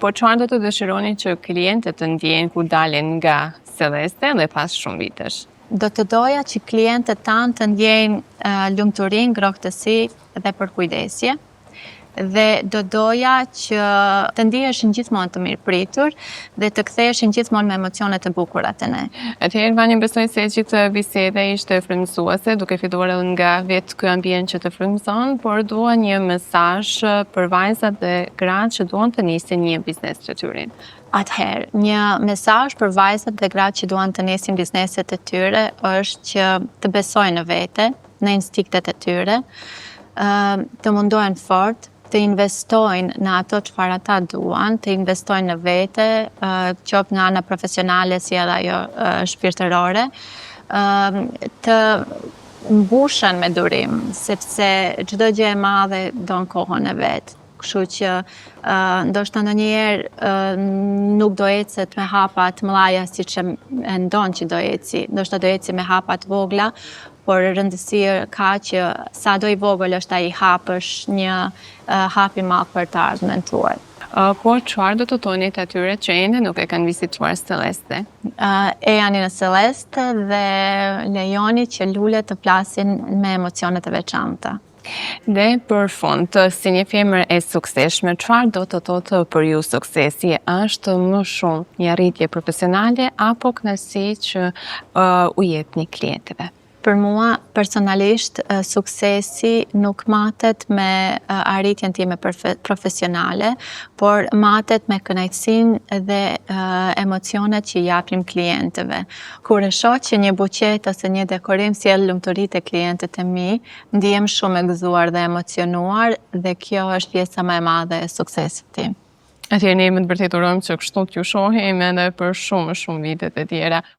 Po çfarë do të dëshironi që klientët të ndjejnë kur dalin nga Celeste dhe pas shumë vitesh? Do të doja që klientët tanë të ndjejnë lumturi, ngrohtësi dhe përkujdesje. Dhe do doja që të ndiheshin gjithmonë të mirëpritur dhe të ktheheshin gjithmonë me emocione të bukura te ne. Atëherë, Vani, besoj se gjithë biseda ishte frymëzuese, duke filluar edhe nga vetë ky ambient që të frymëzon, por dua një mesazh për vajzat dhe gratë që duan të nisin një biznes të tyre. Atëherë, një mesazh për vajzat dhe gratë që duan të nisin bizneset e tyre është që të besojnë në vete, në instinktet e tyre, të mundohen fort, të investojnë në ato çfarë ata duan, të investojnë në vete, qoftë nga ana profesionale si edhe ajo shpirtërore, të mbushen me durim, sepse çdo gjë e madhe don kohën e vet. Kështu që ndoshta ndonjëherë nuk do ecet me hapa të mëdha siç e ndon që do eci. Ndoshta do eci me hapa të vogla, por rëndësia ka që sado i vogël është ai hap, është një hap i madh për të ardhmen tuaj. Por çfarë do të thonit atyre që ende nuk e kanë vizituar Celeste? Ejani në Celeste dhe lejoni që lulet të flasin me emocionet e veçanta. Dhe për fund, si një femër e suksesshme, çfarë do të thotë për ju suksesi? Është më shumë një arritje profesionale apo kënaqësi që u jepni klientëve? Për mua, personalisht, suksesi nuk matet me arritjen time profesionale, por matet me kënaqësinë dhe emocionet që i japim klientëve. Kur e shoh që një buqet ose një dekorim sjell lumturi te klientët e mi, ndihem shumë e gëzuar dhe emocionuar dhe kjo është pjesa më e madhe e suksesit tim. Atëherë ne më të vërtet urojmë që kështu t'ju shohim edhe për shumë vite të tjera.